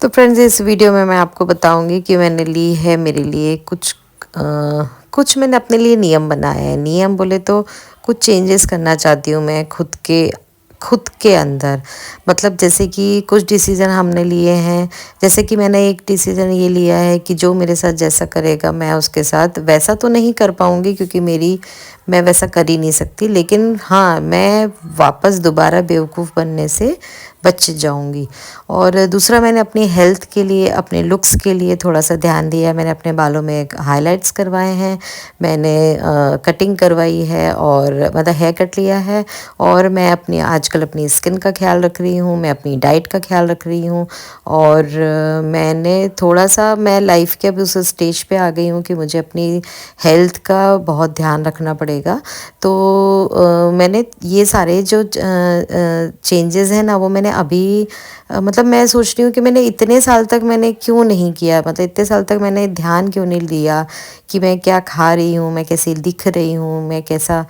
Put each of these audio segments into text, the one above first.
तो फ्रेंड्स इस वीडियो में मैं आपको बताऊंगी कि मैंने ली है मेरे लिए कुछ मैंने अपने लिए नियम बनाए हैं। नियम बोले तो कुछ चेंजेस करना चाहती हूँ मैं खुद के अंदर। मतलब जैसे कि कुछ डिसीज़न हमने लिए हैं। जैसे कि मैंने एक डिसीज़न ये लिया है कि जो मेरे साथ जैसा करेगा मैं उसके साथ वैसा तो नहीं कर पाऊँगी, क्योंकि मैं वैसा कर ही नहीं सकती। लेकिन हाँ, मैं वापस दोबारा बेवकूफ़ बनने से बच जाऊंगी। और दूसरा, मैंने अपनी हेल्थ के लिए, अपने लुक्स के लिए थोड़ा सा ध्यान दिया है। मैंने अपने बालों में हाइलाइट्स करवाए हैं, मैंने कटिंग करवाई है और मतलब हेयर कट लिया है। और मैं आजकल अपनी स्किन का ख्याल रख रही हूँ, मैं अपनी डाइट का ख्याल रख रही हूँ। और मैंने थोड़ा सा, मैं लाइफ के अब उस स्टेज पे आ गई हूँ कि मुझे अपनी हेल्थ का बहुत ध्यान रखना पड़ेगा। तो मैंने ये सारे जो चेंजेस हैं ना, वो मैंने अभी मतलब मैं सोच रही हूँ कि मैंने इतने साल तक मैंने क्यों नहीं किया, मतलब इतने साल तक मैंने ध्यान क्यों नहीं दिया कि मैं क्या खा रही हूँ, मैं कैसी दिख रही हूँ, मैं कैसा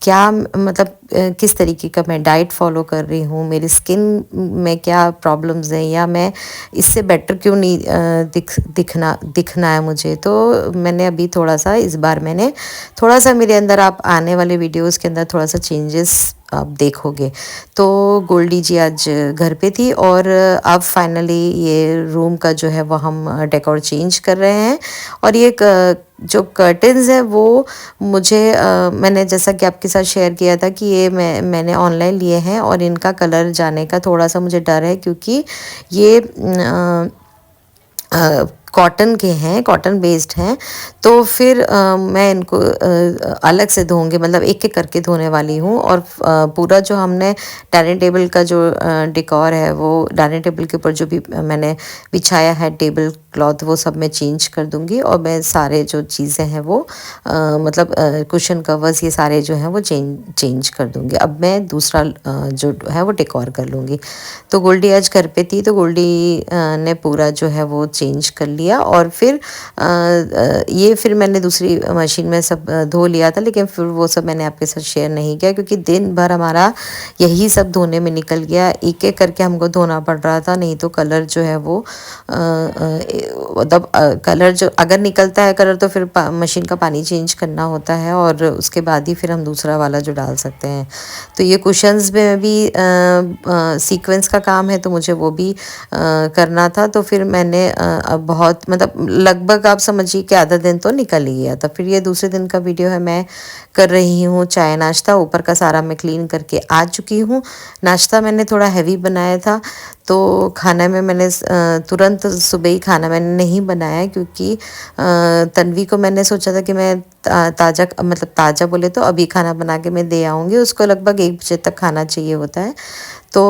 क्या मतलब किस तरीके का मैं डाइट फॉलो कर रही हूँ, मेरी स्किन में क्या प्रॉब्लम्स हैं, या मैं इससे बेटर क्यों नहीं दिखना है मुझे। तो मैंने अभी थोड़ा सा, इस बार मैंने थोड़ा सा, मेरे अंदर आप आने वाले वीडियोस के अंदर थोड़ा सा चेंजेस आप देखोगे। तो गोल्डी जी आज घर पे थी और अब फाइनली ये रूम का जो है वो हम डेकोर चेंज कर रहे हैं। और ये जो कर्टन्स है वो मुझे मैंने जैसा कि आपके साथ शेयर किया था कि ये मैंने ऑनलाइन लिए हैं और इनका कलर जाने का थोड़ा सा मुझे डर है, क्योंकि ये कॉटन के हैं, कॉटन बेस्ड हैं। तो फिर मैं इनको अलग से धोऊंगी, मतलब एक एक करके धोने वाली हूँ। और पूरा जो हमने डाइनिंग टेबल का जो डेकोर है, वो डाइनिंग टेबल के ऊपर जो भी मैंने बिछाया है टेबल क्लॉथ, वो सब मैं चेंज कर दूंगी। और मैं सारे जो चीज़ें हैं वो मतलब कुशन कवर्स, ये सारे जो हैं वो चेंज कर दूंगी। अब मैं दूसरा जो है वो डेकोर कर लूँगी। तो गोल्डी आज घर पे थी, तो गोल्डी ने पूरा जो है वो चेंज कर लिया। और फिर ये फिर मैंने दूसरी मशीन में सब धो लिया था, लेकिन फिर वो सब मैंने आपके साथ शेयर नहीं किया, क्योंकि दिन भर हमारा यही सब धोने में निकल गया। एक एक करके हमको धोना पड़ रहा था, नहीं तो कलर जो है वो मतलब कलर जो अगर निकलता है कलर, तो फिर मशीन का पानी चेंज करना होता है और उसके बाद ही फिर हम दूसरा वाला जो डाल सकते हैं। तो ये कुशन्स में भी सीक्वेंस का काम है, तो मुझे वो भी करना था। तो फिर मैंने अब बहुत, मतलब लगभग आप समझिए कि आधा दिन तो निकल ही गया था। फिर ये दूसरे दिन का वीडियो है, मैं कर रही हूँ चाय नाश्ता। ऊपर का सारा मैं क्लीन करके आ चुकी हूँ। नाश्ता मैंने थोड़ा हैवी बनाया था, तो खाना में मैंने तुरंत सुबह ही खाना मैंने नहीं बनाया, क्योंकि तन्वी को मैंने सोचा था कि मैं ताज़ा, मतलब ताज़ा बोले तो अभी खाना बना के मैं दे आऊँगी, उसको लगभग 1 बजे तक खाना चाहिए होता है। तो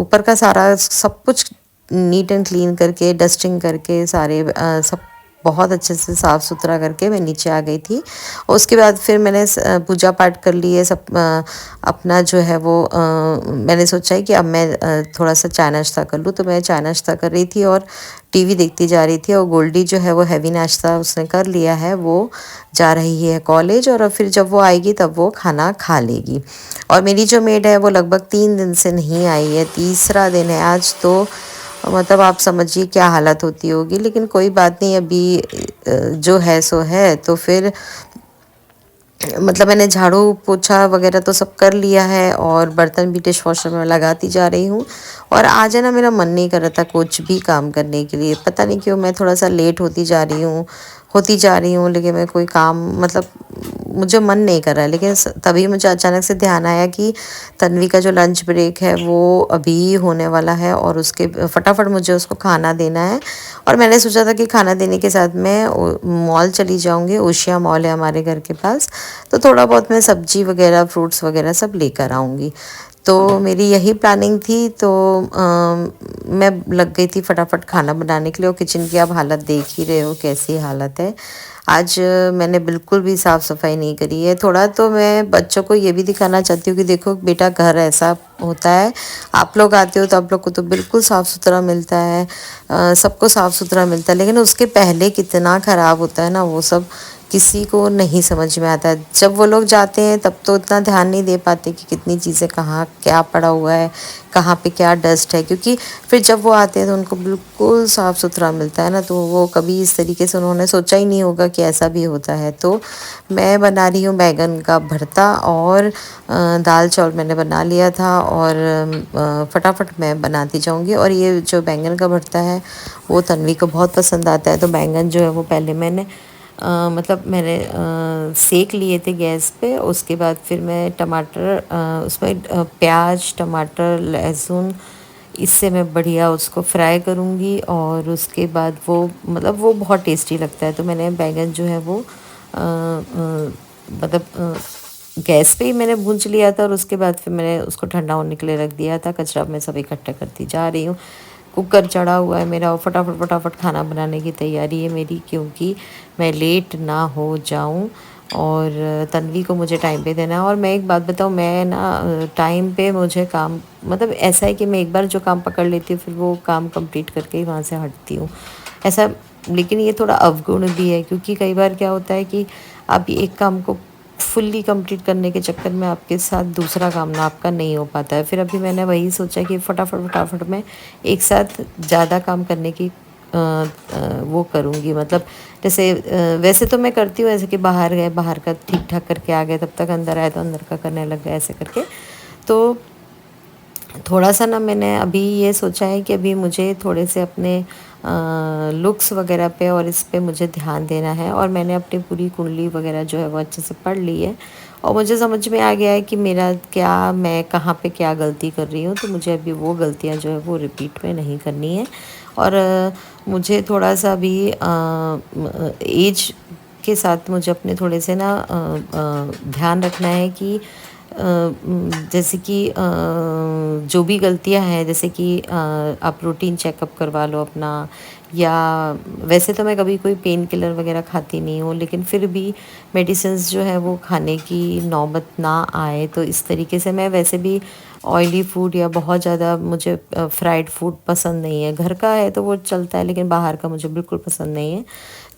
ऊपर का सारा सब कुछ नीट एंड क्लीन करके, डस्टिंग करके, सारे सब बहुत अच्छे से साफ़ सुथरा करके मैं नीचे आ गई थी। और उसके बाद फिर मैंने पूजा पाठ कर ली है सब। अपना जो है वो मैंने सोचा है कि अब मैं थोड़ा सा चाय नाश्ता कर लूँ। तो मैं चाय नाश्ता कर रही थी और टीवी देखती जा रही थी। और गोल्डी जो है वो हैवी नाश्ता उसने कर लिया है, वो जा रही है कॉलेज। और फिर जब वो आएगी तब वो खाना खा लेगी। और मेरी जो मेड है वो लगभग 3 दिन से नहीं आई है, तीसरा दिन है आज। तो मतलब आप समझिए क्या हालत होती होगी, लेकिन कोई बात नहीं, अभी जो है सो है। तो फिर मतलब मैंने झाड़ू पोछा वगैरह तो सब कर लिया है और बर्तन भी डिश वॉशर में लगाती जा रही हूँ। और आज है ना, मेरा मन नहीं कर रहा था कुछ भी काम करने के लिए, पता नहीं क्यों मैं थोड़ा सा लेट होती जा रही हूँ, लेकिन मैं कोई काम, मतलब मुझे मन नहीं कर रहा है। लेकिन तभी मुझे अचानक से ध्यान आया कि तन्वी का जो लंच ब्रेक है वो अभी होने वाला है और उसके फटाफट मुझे उसको खाना देना है। और मैंने सोचा था कि खाना देने के साथ मैं मॉल चली जाऊँगी, ओशिया मॉल है हमारे घर के पास। तो थोड़ा बहुत मैं सब्जी वगैरह, फ्रूट्स वगैरह सब लेकर आऊँगी। तो मेरी यही प्लानिंग थी। तो मैं लग गई थी फटाफट खाना बनाने के लिए। और किचन की आप हालत देख ही रहे हो कैसी हालत है। आज मैंने बिल्कुल भी साफ़ सफाई नहीं करी है। थोड़ा तो मैं बच्चों को ये भी दिखाना चाहती हूँ कि देखो बेटा, घर ऐसा होता है, आप लोग आते हो तो आप लोग को तो बिल्कुल साफ़ सुथरा मिलता है, सबको साफ़ सुथरा मिलता है, लेकिन उसके पहले कितना ख़राब होता है ना वो सब, किसी को नहीं समझ में आता। जब वो लोग जाते हैं तब तो इतना ध्यान नहीं दे पाते कि कितनी चीज़ें कहाँ क्या पड़ा हुआ है, कहाँ पे क्या डस्ट है, क्योंकि फिर जब वो आते हैं तो उनको बिल्कुल साफ़ सुथरा मिलता है ना, तो वो कभी इस तरीके से उन्होंने सोचा ही नहीं होगा कि ऐसा भी होता है। तो मैं बना रही हूँ बैंगन का भरता, और दाल चावल मैंने बना लिया था, और फटाफट मैं बनाती जाऊँगी। और ये जो बैंगन का भरता है वो तन्वी को बहुत पसंद आता है। तो बैंगन जो है वो पहले मैंने मतलब मैंने सेक लिए थे गैस पे। उसके बाद फिर मैं टमाटर उसमें प्याज, टमाटर, लहसुन, इससे मैं बढ़िया उसको फ्राई करूँगी। और उसके बाद वो मतलब वो बहुत टेस्टी लगता है। तो मैंने बैंगन जो है वो मतलब गैस पे ही मैंने भूंज लिया था, और उसके बाद फिर मैंने उसको ठंडा होने के लिए रख दिया था। कचरा मैं सब इकट्ठा करती जा रही हूँ। कुकर चढ़ा हुआ है मेरा, और फटाफट फटाफट खाना बनाने की तैयारी है मेरी, क्योंकि मैं लेट ना हो जाऊं, और तन्वी को मुझे टाइम पे देना है। और मैं एक बात बताऊं, मैं ना टाइम पे मुझे काम मतलब ऐसा है कि मैं एक बार जो काम पकड़ लेती हूँ फिर वो काम कंप्लीट करके ही वहाँ से हटती हूँ ऐसा। लेकिन ये थोड़ा अवगुण भी है, क्योंकि कई बार क्या होता है कि आप एक काम को फुल्ली कंप्लीट करने के चक्कर में आपके साथ दूसरा काम ना आपका नहीं हो पाता है। फिर अभी मैंने वही सोचा कि फटाफट फटाफट मैं एक साथ ज़्यादा काम करने की वो करूँगी। मतलब जैसे वैसे तो मैं करती हूँ ऐसे कि बाहर गए, बाहर का ठीक ठाक करके आ गए, तब तक अंदर आए तो अंदर का करने लग गए, ऐसे करके। तो थोड़ा सा ना मैंने अभी ये सोचा है कि अभी मुझे थोड़े से अपने लुक्स वगैरह पे और इस पे मुझे ध्यान देना है। और मैंने अपनी पूरी कुंडली वगैरह जो है वो अच्छे से पढ़ ली है, और मुझे समझ में आ गया है कि मेरा क्या, मैं कहाँ पे क्या गलती कर रही हूँ। तो मुझे अभी वो गलतियाँ जो है वो रिपीट में नहीं करनी है। और मुझे थोड़ा सा भी एज के साथ मुझे अपने थोड़े से ना ध्यान रखना है कि जैसे कि जो भी गलतियां हैं, जैसे कि आप रूटीन चेकअप करवा लो अपना, या वैसे तो मैं कभी कोई पेन किलर वगैरह खाती नहीं हूँ, लेकिन फिर भी मेडिसिन्स जो है वो खाने की नौबत ना आए। तो इस तरीके से मैं वैसे भी ऑयली फूड या बहुत ज़्यादा मुझे फ्राइड फूड पसंद नहीं है। घर का है तो वो चलता है, लेकिन बाहर का मुझे बिल्कुल पसंद नहीं है।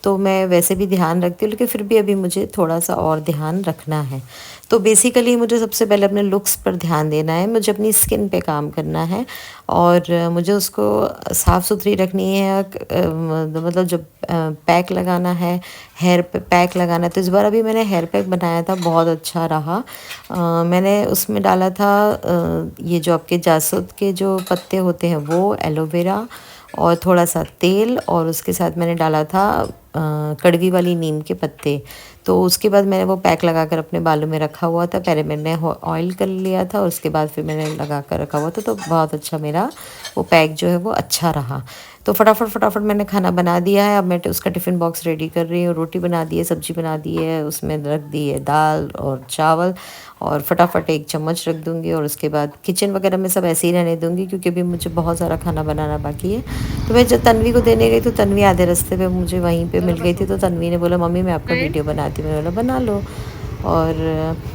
तो मैं वैसे भी ध्यान रखती हूँ, लेकिन फिर भी अभी मुझे थोड़ा सा और ध्यान रखना है। तो बेसिकली मुझे सबसे पहले अपने लुक्स पर ध्यान देना है, मुझे अपनी स्किन पे काम करना है, और मुझे उसको साफ़ सुथरी रखनी है। मतलब जब पैक लगाना है, हेयर पे पैक लगाना है, तो इस बार अभी मैंने हेयर पैक बनाया था, बहुत अच्छा रहा। मैंने उसमें डाला था ये जो आपके जासूद के जो पत्ते होते हैं वो, एलोवेरा, और थोड़ा सा तेल, और उसके साथ मैंने डाला था कड़वी वाली नीम के पत्ते। तो उसके बाद मैंने वो पैक लगा कर अपने बालों में रखा हुआ था। पहले मैंने ऑयल कर लिया था, उसके बाद फिर मैंने लगा कर रखा हुआ था। तो बहुत अच्छा मेरा वो पैक जो है वो अच्छा रहा। तो फटाफट फटाफट मैंने खाना बना दिया है। अब मैं उसका टिफ़िन बॉक्स रेडी कर रही हूँ। रोटी बना दी है, सब्ज़ी बना दी है, उसमें रख दी है दाल और चावल, और फटाफट एक चम्मच रख दूँगी। और उसके बाद किचन वगैरह में सब ऐसे ही रहने दूँगी, क्योंकि अभी मुझे बहुत सारा खाना बनाना बाकी है। तो मैं जब तन्वी को देने गई तो तन्वी आधे रास्ते पे मुझे वहीं पे मिल गई थी। तो तन्वी ने बोला, मम्मी मैं आपका वीडियो बनाती हूँ। मैंने बोला बना लो। और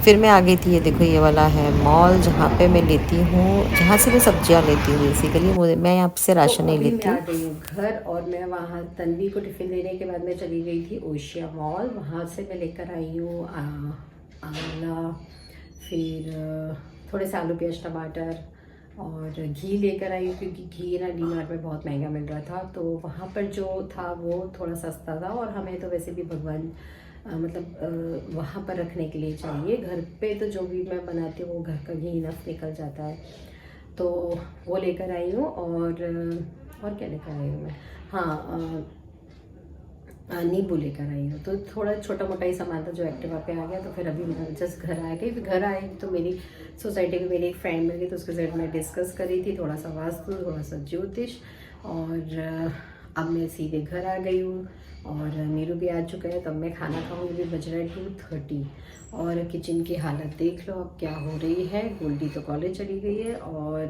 फिर मैं आ गई थी। ये देखो, ये वाला है मॉल, जहाँ पे मैं लेती हूँ, जहाँ से मैं सब्जियाँ लेती हूँ बेसिकली। मुझे, मैं यहाँ से राशन नहीं लेती हूँ। मैं आ गई हूँ घर, और मैं वहाँ तन्वी को टिफ़िन देने के बाद मैं चली गई थी ओशिया मॉल। वहाँ से मैं लेकर आई हूँ आंवला, फिर थोड़े से आलू प्याज टमाटर, और घी लेकर आई हूँ, क्योंकि घी ना डी मार्ट में बहुत महंगा मिल रहा था। तो वहाँ पर जो था वो थोड़ा सस्ता था, और हमें तो वैसे भी भगवान वहाँ पर रखने के लिए चाहिए। घर पे तो जो भी मैं बनाती हूँ वो घर का घी इनफ निकल जाता है। तो वो लेकर आई हूँ। और क्या लेकर आई हूँ मैं, हाँ नींबू लेकर आई हूँ। तो थोड़ा छोटा मोटा ही सामान था जो एक्टिवा पे आ गया। तो फिर अभी मैं जस्ट घर आ गई। फिर घर आई तो मेरी सोसाइटी में मेरी एक फ्रेंड मिल गई, तो उसके साथ मैं डिस्कस कर रही थी थोड़ा सा वास्तु, थोड़ा सा ज्योतिष। और अब मैं सीधे घर आ गई हूँ, और नीरू भी आ चुका है। तब मैं खाना खाऊंगी। भी बज रहा है 2:30, और किचन की हालत देख लो अब क्या हो रही है। गोल्डी तो कॉलेज चली गई है, और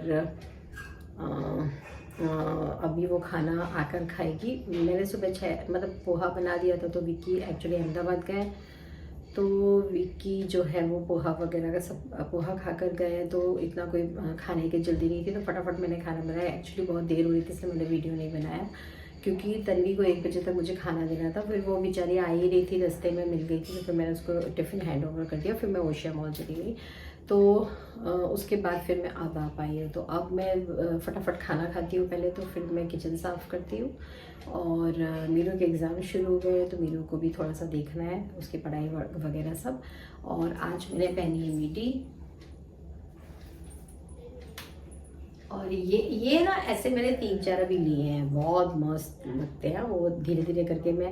अभी वो खाना आकर खाएगी। मैंने सुबह 6 मतलब पोहा बना दिया था। तो विक्की एक्चुअली अहमदाबाद गए, तो विक्की जो है वो पोहा वगैरह का सब पोहा खा कर गए। तो इतना कोई खाने की जल्दी नहीं थी, तो फटाफट मैंने खाना बनाया। एक्चुअली बहुत देर हो रही थी, इसलिए मैंने वीडियो नहीं बनाया, क्योंकि तन्वी को 1 बजे तक मुझे खाना देना था। फिर वो बेचारी आ ही रही थी, रास्ते में मिल गई थी, तो फिर मैंने उसको टिफ़िन हैंड ओवर कर दिया। फिर मैं ओशिया मॉल चली गई। तो उसके बाद फिर मैं अब आ पाई हूँ। तो अब मैं फटाफट खाना खाती हूँ पहले, तो फिर मैं किचन साफ़ करती हूँ। और मीरू के एग्ज़ाम शुरू हो गए, तो मीरू को भी थोड़ा सा देखना है, उसकी पढ़ाई वगैरह सब। और आज मैंने पहनी है मीडी। और ये ना ऐसे मैंने 3-4 अभी लिए हैं, बहुत मस्त लगते हैं। वो धीरे धीरे करके मैं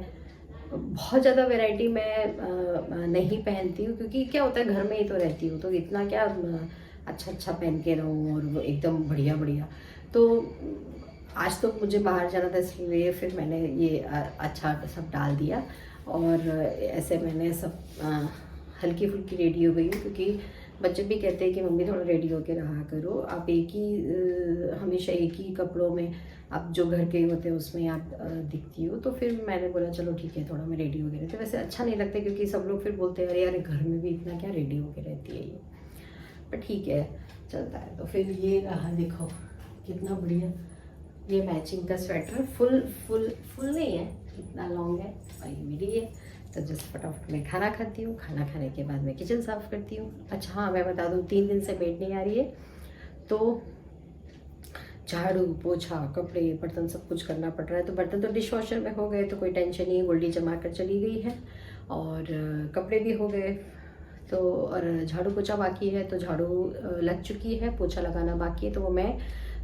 बहुत ज़्यादा वैरायटी मैं नहीं पहनती हूँ, क्योंकि क्या होता है घर में ही तो रहती हूँ, तो इतना क्या अच्छा अच्छा पहन के रहूँ और वो एकदम बढ़िया बढ़िया। तो आज तो मुझे बाहर जाना था, इसलिए फिर मैंने ये अच्छा सब डाल दिया। और ऐसे मैंने सब हल्की फुल्की रेडी हो गई हूँ, क्योंकि बच्चे भी कहते हैं कि मम्मी थोड़ा रेडी होके रहा करो, आप एक ही हमेशा एक ही कपड़ों में, आप जो घर के होते हैं उसमें आप दिखती हो। तो फिर मैंने बोला चलो ठीक है, थोड़ा मैं रेडी होके रहती हूँ। वैसे अच्छा नहीं लगता, क्योंकि सब लोग फिर बोलते हैं अरे यार घर में भी इतना क्या रेडी होके रहती है ये, पर ठीक है चलता है। तो फिर ये रहा, देखो कितना बढ़िया ये मैचिंग का स्वेटर, फुल फुल फुल नहीं है, इतना लॉन्ग है, और ये मेरी है। तो जस्ट फटाफट मैं खाना खाती हूँ, खाना खाने के बाद मैं किचन साफ़ करती हूँ। अच्छा हाँ, मैं बता दूँ 3 दिन से मेड नहीं आ रही है, तो झाड़ू पोछा कपड़े बर्तन सब कुछ करना पड़ रहा है। तो बर्तन तो डिश वॉशर में हो गए, तो कोई टेंशन नहीं है, गोल्डी जमा कर चली गई है। और कपड़े भी हो गए, तो और झाड़ू पोछा बाकी है, तो झाड़ू लग चुकी है, पोछा लगाना बाकी है, तो वो मैं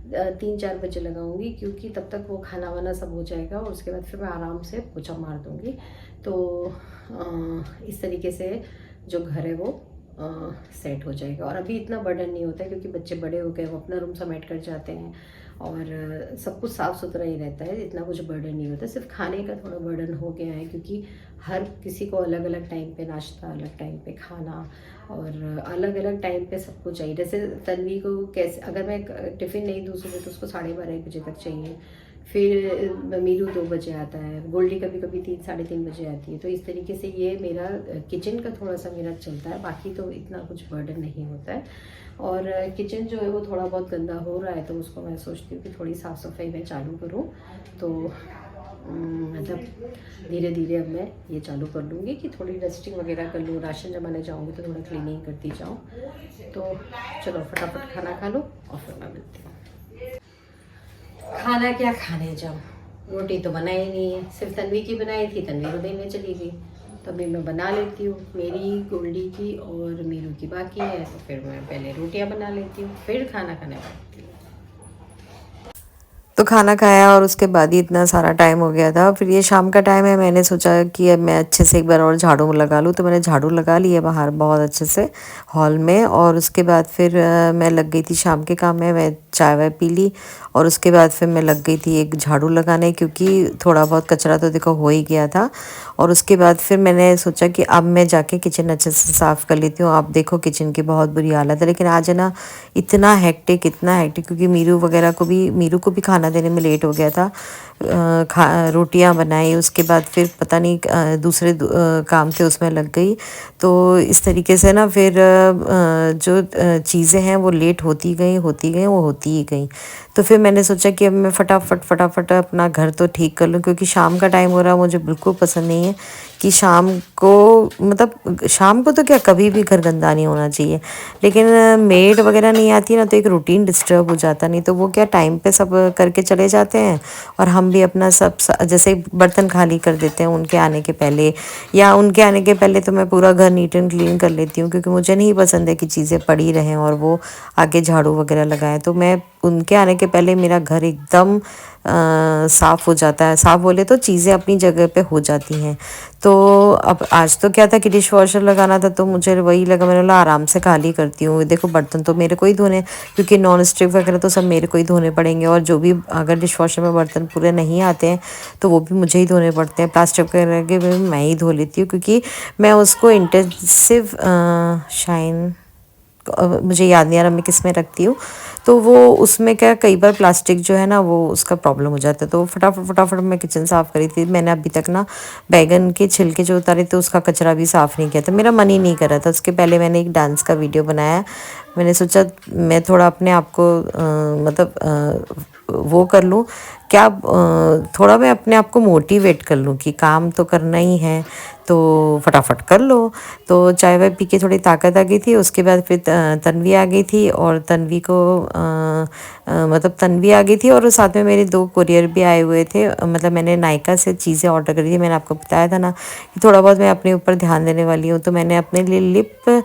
3-4 बजे लगाऊंगी, क्योंकि तब तक वो खाना वाना सब हो जाएगा, और उसके बाद फिर मैं आराम से पोछा मार दूंगी। तो इस तरीके से जो घर है वो सेट हो जाएगा। और अभी इतना बर्डन नहीं होता है, क्योंकि बच्चे बड़े हो गए, वो अपना रूम समेट कर जाते हैं, और सब कुछ साफ़ सुथरा ही रहता है, इतना कुछ बर्डन नहीं होता। सिर्फ खाने का थोड़ा बर्डन हो गया है, क्योंकि हर किसी को अलग अलग टाइम पे नाश्ता, अलग टाइम पे खाना, और अलग अलग टाइम पे सब कुछ चाहिए। जैसे तन्वी को कैसे, अगर मैं टिफ़िन नहीं दूँ सुबह, तो उसको 12:30 बजे तक चाहिए। फिर मीरू 2 बजे आता है, गोल्डी कभी कभी 3-3:30 बजे आती है। तो इस तरीके से ये मेरा किचन का थोड़ा सा मेरा चलता है, बाकी तो इतना कुछ बर्डन नहीं होता है। और किचन जो है वो थोड़ा बहुत गंदा हो रहा है, तो उसको मैं सोचती हूँ कि थोड़ी साफ़ सफाई मैं चालू करूँ। तो मतलब धीरे धीरे अब मैं ये चालू कर लूँगी कि थोड़ी डस्टिंग वगैरह कर लूँ, राशन जमाने जाऊँगी तो थोड़ा क्लीनिंग करती जाऊँ। तो चलो फटाफट खाना खा लो, और फिर मैं मिलती हूँ। खाना क्या खाने जाऊँ, रोटी तो बनाई नहीं है, सिर्फ तन्वी की बनाई थी, तन्वी को देने चली गई। तो अभी मैं बना लेती हूँ, मेरी गोल्डी की और मीरू की बाकी है, तो फिर मैं पहले रोटियाँ बना लेती हूँ, फिर खाना खाने बैठती हूँ। तो खाना खाया और उसके बाद ही इतना सारा टाइम हो गया था। फिर ये शाम का टाइम है, मैंने सोचा कि अब मैं अच्छे से एक बार और झाड़ू लगा लूँ, तो मैंने झाड़ू लगा लिया बाहर बहुत अच्छे से हॉल में। और उसके बाद फिर मैं लग गई थी शाम के काम में, मैं चाय वाय पी ली, और उसके बाद फिर मैं लग गई थी एक झाड़ू लगाने, क्योंकि थोड़ा बहुत कचरा तो देखो हो ही गया था। और उसके बाद फिर मैंने सोचा कि अब मैं जाके किचन अच्छे से साफ़ कर लेती हूँ। आप देखो किचन की बहुत बुरी हालत है, लेकिन आज है ना इतना हेक्टिक, क्योंकि मीरू को भी खाना देने में लेट हो गया था। रोटियां बनाई, उसके बाद फिर पता नहीं दूसरे काम थे उसमें लग गई। तो इस तरीके से ना फिर जो चीज़ें हैं वो लेट होती गई वो होती ही गई। तो फिर मैंने सोचा कि अब मैं फटाफट अपना घर तो ठीक कर लूँ, क्योंकि शाम का टाइम हो रहा है, मुझे बिल्कुल पसंद नहीं है कि शाम को, मतलब शाम को तो क्या कभी भी घर गंदा नहीं होना चाहिए, लेकिन मेड वगैरह नहीं आती ना, तो एक रूटीन डिस्टर्ब हो जाता। नहीं तो वो क्या टाइम पे सब करके चले जाते हैं, और हम भी अपना सब जैसे बर्तन खाली कर देते हैं उनके आने के पहले, या उनके आने के पहले तो मैं पूरा घर नीट एंड क्लीन कर लेती हूँ, क्योंकि मुझे नहीं पसंद है कि चीज़ें पड़ी रहें और वो आगे झाड़ू वगैरह लगाएं। तो मैं उनके आने के पहले मेरा घर एकदम साफ़ हो जाता है, साफ़ बोले तो चीज़ें अपनी जगह पे हो जाती हैं। तो अब आज तो क्या था कि डिश वॉशर लगाना था, तो मुझे वही लगा, मैंने बोला आराम से खाली करती हूँ। देखो बर्तन तो मेरे को ही धोने, क्योंकि नॉन स्टिक वगैरह तो सब मेरे को ही धोने पड़ेंगे, और जो भी अगर डिश वॉशर में बर्तन पूरे नहीं आते हैं तो वो भी मुझे ही धोने पड़ते हैं। प्लास्टिक वगैरह के भी मैं ही धो लेती हूँ, क्योंकि मैं उसको इंटेंसिव शाइन मुझे याद नहीं आ रहा मैं किस में रखती हूँ। तो वो उसमें क्या कई बार प्लास्टिक जो है ना वो उसका प्रॉब्लम हो जाता है। तो फटाफट फटाफट मैं किचन साफ़ करी थी। मैंने अभी तक ना बैगन के छिलके जो उतारे थे उसका कचरा भी साफ़ नहीं किया था, मेरा मन ही नहीं कर रहा था। उसके पहले मैंने एक डांस का वीडियो बनाया। मैंने सोचा मैं थोड़ा अपने आप को वो कर लूँ क्या, थोड़ा मैं अपने आप को मोटिवेट कर लूँ कि काम तो करना ही है तो फटाफट कर लो। तो चाय वाय पी के थोड़ी ताकत आ गई थी। उसके बाद फिर तन्वी आ गई थी और तन्वी को मतलब तन्वी आ गई थी और साथ में मेरे 2 कोरियर भी आए हुए थे। मतलब मैंने नायका से चीज़ें ऑर्डर करी थी। मैंने आपको बताया था ना कि थोड़ा बहुत मैं अपने ऊपर ध्यान देने वाली हूँ। तो मैंने अपने लिए लिप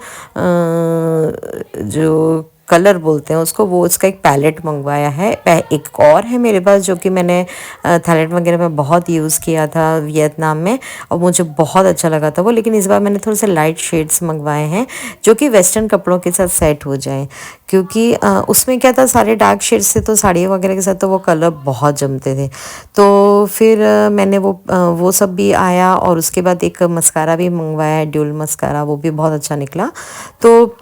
जो कलर बोलते हैं उसको, वो उसका एक पैलेट मंगवाया है। एक और है मेरे पास जो कि मैंने थाईलैंड वगैरह में बहुत यूज़ किया था वियतनाम में, और मुझे बहुत अच्छा लगा था वो। लेकिन इस बार मैंने थोड़े से लाइट शेड्स मंगवाए हैं जो कि वेस्टर्न कपड़ों के साथ सेट हो जाएं, क्योंकि उसमें क्या था सारे डार्क शेड्स से तो साड़ियों वगैरह के साथ तो वो कलर बहुत जमते थे। तो फिर मैंने वो सब भी आया और उसके बाद एक मस्कारा भी मंगवाया है, ड्यूल मस्कारा, वो भी बहुत अच्छा निकला। तो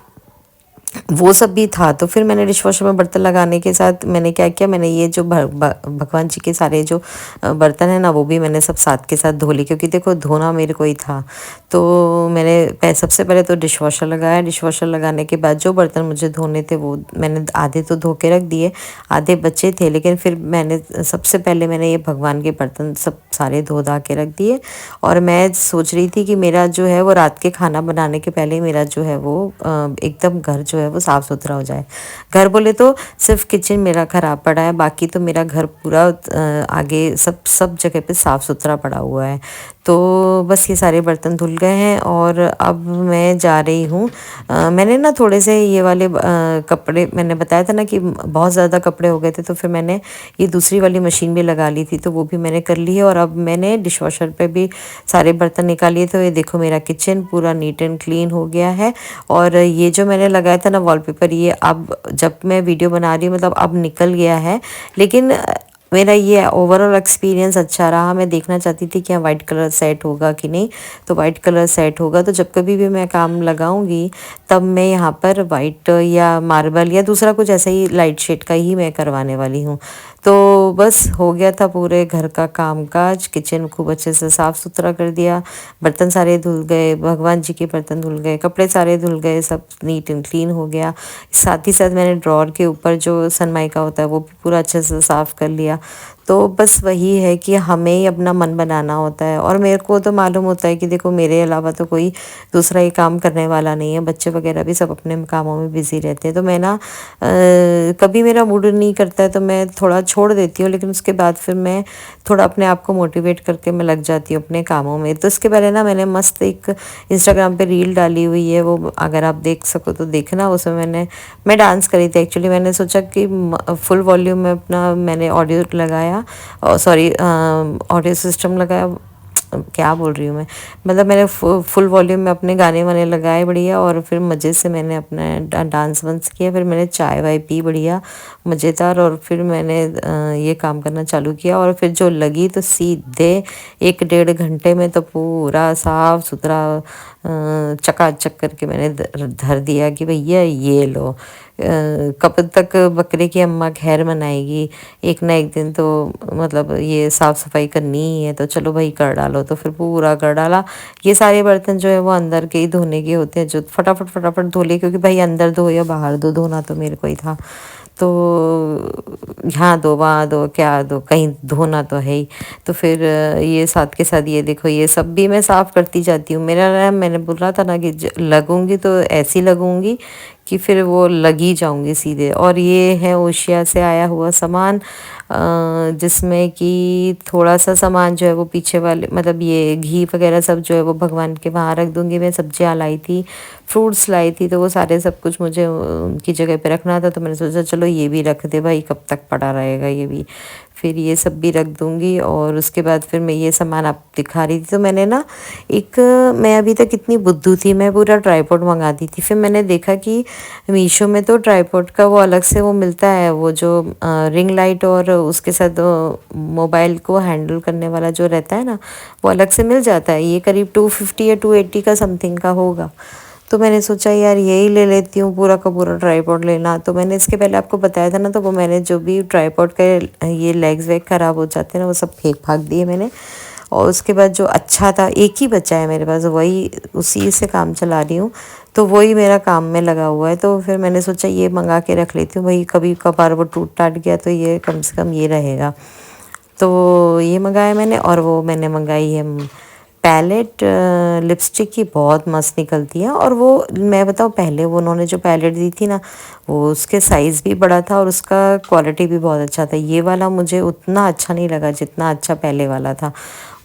वो सब भी था। तो फिर मैंने डिशवॉशर में बर्तन लगाने के साथ मैंने क्या किया, मैंने ये जो भगवान जी के सारे जो बर्तन है ना वो भी मैंने सब साथ के साथ धो ली, क्योंकि देखो धोना मेरे को ही था। तो मैंने सबसे पहले तो डिशवॉशर लगाया। डिशवॉशर लगाने के बाद जो बर्तन मुझे धोने थे वो मैंने आधे तो धो के रख दिए, आधे बचे थे। लेकिन फिर मैंने सबसे पहले मैंने ये भगवान के बर्तन सब सारे धो धा के रख दिए। और मैं सोच रही थी कि मेरा जो है वो रात के खाना बनाने के पहले मेरा जो है वो एकदम घर जो है वो साफ़ सुथरा हो जाए। घर बोले तो सिर्फ किचन मेरा ख़राब पड़ा है, बाकी तो मेरा घर पूरा आगे सब जगह पे साफ़ सुथरा पड़ा हुआ है। तो बस ये सारे बर्तन धुल गए हैं और अब मैं जा रही हूँ। मैंने ना थोड़े से ये वाले कपड़े, मैंने बताया था ना कि बहुत ज़्यादा कपड़े हो गए थे, तो फिर मैंने ये दूसरी वाली मशीन भी लगा ली थी, तो वो भी मैंने कर ली है। और अब मैंने डिशवॉशर पे भी सारे बर्तन निकालिए। तो ये देखो मेरा किचन पूरा नीट एंड क्लीन हो गया है। और ये जो मैंने लगाया था ना वॉलपेपर, ये अब जब मैं वीडियो बना रही हूँ मतलब अब निकल गया है। लेकिन मेरा ये ओवरऑल एक्सपीरियंस अच्छा रहा। मैं देखना चाहती थी कि हाँ वाइट कलर सेट होगा कि नहीं, तो वाइट कलर सेट होगा। तो जब कभी भी मैं काम लगाऊंगी तब मैं यहाँ पर वाइट या मार्बल या दूसरा कुछ ऐसा ही लाइट शेड का ही मैं करवाने वाली हूँ। तो बस हो गया था पूरे घर का कामकाज। किचन खूब अच्छे से साफ़ सुथरा कर दिया, बर्तन सारे धुल गए, भगवान जी के बर्तन धुल गए, कपड़े सारे धुल गए, सब नीट एंड क्लीन हो गया। साथ ही साथ मैंने ड्रॉर के ऊपर जो सनमाइका होता है वो भी पूरा अच्छे से साफ़ कर लिया। तो बस वही है कि हमें ही अपना मन बनाना होता है। और मेरे को तो मालूम होता है कि देखो मेरे अलावा तो कोई दूसरा ये काम करने वाला नहीं है। बच्चे वगैरह भी सब अपने कामों में बिज़ी रहते हैं। तो मैं ना कभी मेरा मूड नहीं करता है तो मैं थोड़ा छोड़ देती हूँ, लेकिन उसके बाद फिर मैं थोड़ा अपने आप को मोटिवेट करके मैं लग जाती हूँ अपने कामों में। तो इसके पहले ना मैंने मस्त एक इंस्टाग्राम पे रील डाली हुई है, वो अगर आप देख सको तो देखना। उसमें मैं डांस करी थी एक्चुअली। मैंने सोचा कि फुल वॉल्यूम में अपना मैंने ऑडियो लगाया, सॉरी ऑडियो सिस्टम लगाया, क्या बोल रही हूँ मैं, मतलब मैंने फुल वॉल्यूम में अपने गाने वाने लगाए बढ़िया। और फिर मज़े से मैंने अपना डांस वांस किया। फिर मैंने चाय वाय पी बढ़िया मज़ेदार, और फिर मैंने ये काम करना चालू किया। और फिर जो लगी तो सीधे 1-1.5 घंटे में तो पूरा साफ़ सुथरा चकाचक करके मैंने धर दिया कि भैया ये लो। कब तक बकरे की अम्मा खैर मनाएगी, एक ना एक दिन तो मतलब ये साफ़ सफाई करनी ही है, तो चलो भाई कर डालो। तो फिर पूरा कर डाला। ये सारे बर्तन जो है वो अंदर के ही धोने के होते हैं, जो फटाफट फटाफट धो ले, क्योंकि भाई अंदर धो या बाहर धो, धोना तो मेरे को ही था। तो यहाँ दो वहाँ दो क्या दो, कहीं धोना तो है ही। तो फिर ये साथ के साथ ये देखो ये सब भी मैं साफ़ करती जाती हूँ। मेरा मैंने बोला था ना कि लगूंगी तो ऐसी लगूंगी कि फिर वो लगी जाऊंगी सीधे। और ये है ओशिया से आया हुआ सामान, जिसमें कि थोड़ा सा सामान जो है वो पीछे वाले मतलब ये घी वगैरह सब जो है वो भगवान के वहाँ रख दूंगी। मैं सब्जियाँ लाई थी, फ्रूट्स लाई थी, तो वो सारे सब कुछ मुझे उनकी जगह पे रखना था। तो मैंने सोचा चलो ये भी रख दे भाई, कब तक पड़ा रहेगा ये भी। फिर ये सब भी रख दूंगी। और उसके बाद फिर मैं ये सामान आप दिखा रही थी। तो मैंने ना मैं अभी तक इतनी बुद्धू थी, मैं पूरा ट्राईपॉड मंगा दी थी। फिर मैंने देखा कि मीशो में तो ट्राईपॉड का वो अलग से वो मिलता है, वो जो रिंग लाइट और उसके साथ मोबाइल को हैंडल करने वाला जो रहता है ना, वो अलग से मिल जाता है। ये करीब 250 या 280 का समथिंग का होगा। तो मैंने सोचा यार यही ले लेती हूँ, पूरा का पूरा ट्राईपॉड लेना। तो मैंने इसके पहले आपको बताया था ना, तो वो मैंने जो भी ट्राईपॉड के ये लेग्स वेग ख़राब हो जाते हैं ना, वो सब फेंक फाक दिए मैंने। और उसके बाद जो अच्छा था, एक ही बचा है मेरे पास, वही उसी से काम चला रही हूँ। तो वही मेरा काम में लगा हुआ है। तो फिर मैंने सोचा ये मंगा के रख लेती हूँ, भाई कभी कभार वो टूट टाट गया तो ये कम से कम ये रहेगा। तो ये मंगाया मैंने। और वो मैंने मंगाई है पैलेट लिपस्टिक की, बहुत मस्त निकलती है। और वो मैं बताऊँ, पहले वो उन्होंने जो पैलेट दी थी ना, वो उसके साइज़ भी बड़ा था और उसका क्वालिटी भी बहुत अच्छा था। ये वाला मुझे उतना अच्छा नहीं लगा जितना अच्छा पहले वाला था।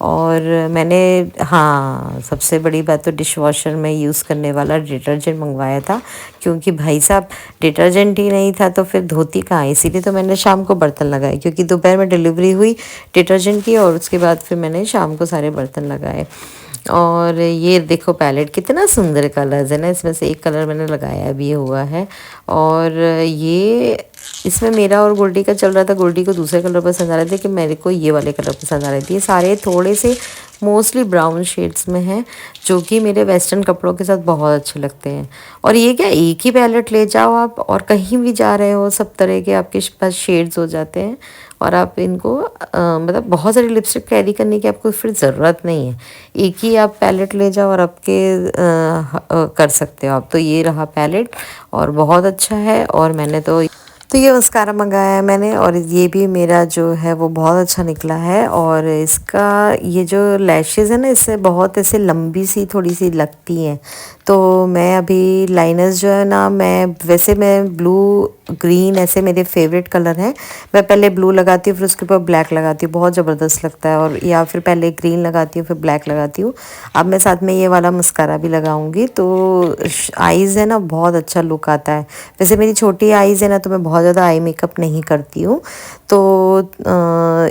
और मैंने, हाँ, सबसे बड़ी बात तो डिश वॉशर में यूज़ करने वाला डिटर्जेंट मंगवाया था, क्योंकि भाई साहब डिटर्जेंट ही नहीं था तो फिर धोती कहाँ। इसीलिए तो मैंने शाम को बर्तन लगाए, क्योंकि दोपहर में डिलीवरी हुई डिटर्जेंट की और उसके बाद फिर मैंने शाम को सारे बर्तन लगाए। और ये देखो पैलेट कितना सुंदर कलर्स है ना, इसमें से एक कलर मैंने लगाया भी हुआ है। और ये इसमें मेरा और गुड्डी का चल रहा था, गुड्डी को दूसरे कलर पसंद आ रहे थे कि मेरे को ये वाले कलर पसंद आ रहे थे। ये सारे थोड़े से मोस्टली ब्राउन शेड्स में हैं, जो कि मेरे वेस्टर्न कपड़ों के साथ बहुत अच्छे लगते हैं। और ये क्या, एक ही पैलेट ले जाओ आप और कहीं भी जा रहे हो, सब तरह के आपके पास शेड्स हो जाते हैं। और आप इनको मतलब बहुत सारी लिपस्टिक कैरी करने की आपको फिर ज़रूरत नहीं है, एक ही आप पैलेट ले जाओ और आपके कर सकते हो आप। तो ये रहा पैलेट और बहुत अच्छा है। और मैंने तो ये मस्कारा मंगाया है मैंने, और ये भी मेरा जो है वो बहुत अच्छा निकला है। और इसका ये जो लैशेज़ है ना, इससे बहुत ऐसे लंबी सी थोड़ी सी लगती हैं। तो मैं अभी लाइनर्स जो है ना, मैं ब्लू ग्रीन ऐसे मेरे फेवरेट कलर हैं। मैं पहले ब्लू लगाती हूँ, फिर उसके ऊपर ब्लैक लगाती हूँ, बहुत ज़बरदस्त लगता है। और या फिर पहले ग्रीन लगाती हूँ फिर ब्लैक लगाती हूँ। अब मैं साथ में ये वाला मस्कारा भी लगाऊंगी, तो आईज़ है ना बहुत अच्छा लुक आता है। वैसे मेरी छोटी आईज़ है ना, तो मैं बहुत ज़्यादा आई मेकअप नहीं करती हूँ। तो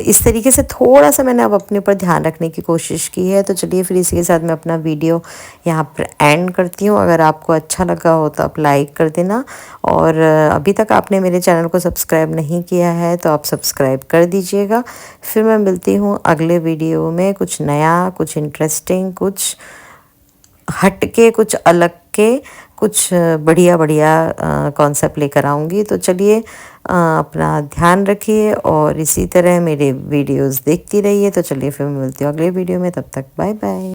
इस तरीके से थोड़ा सा मैंने अब अपने ऊपर ध्यान रखने की कोशिश की है। तो चलिए फिर इसी के साथ मैं अपना वीडियो यहाँ पर एंड करती हूँ। अगर आपको अच्छा लगा हो तो आप लाइक कर देना, और अभी तक आपने मेरे चैनल को सब्सक्राइब नहीं किया है तो आप सब्सक्राइब कर दीजिएगा। फिर मैं मिलती हूँ अगले वीडियो में, कुछ नया, कुछ इंटरेस्टिंग, कुछ हट के, कुछ अलग के, कुछ बढ़िया बढ़िया कॉन्सेप्ट लेकर आऊँगी। तो चलिए अपना ध्यान रखिए और इसी तरह मेरे वीडियोस देखती रहिए। तो चलिए फिर मिलती हूँ अगले वीडियो में, तब तक बाय बाय।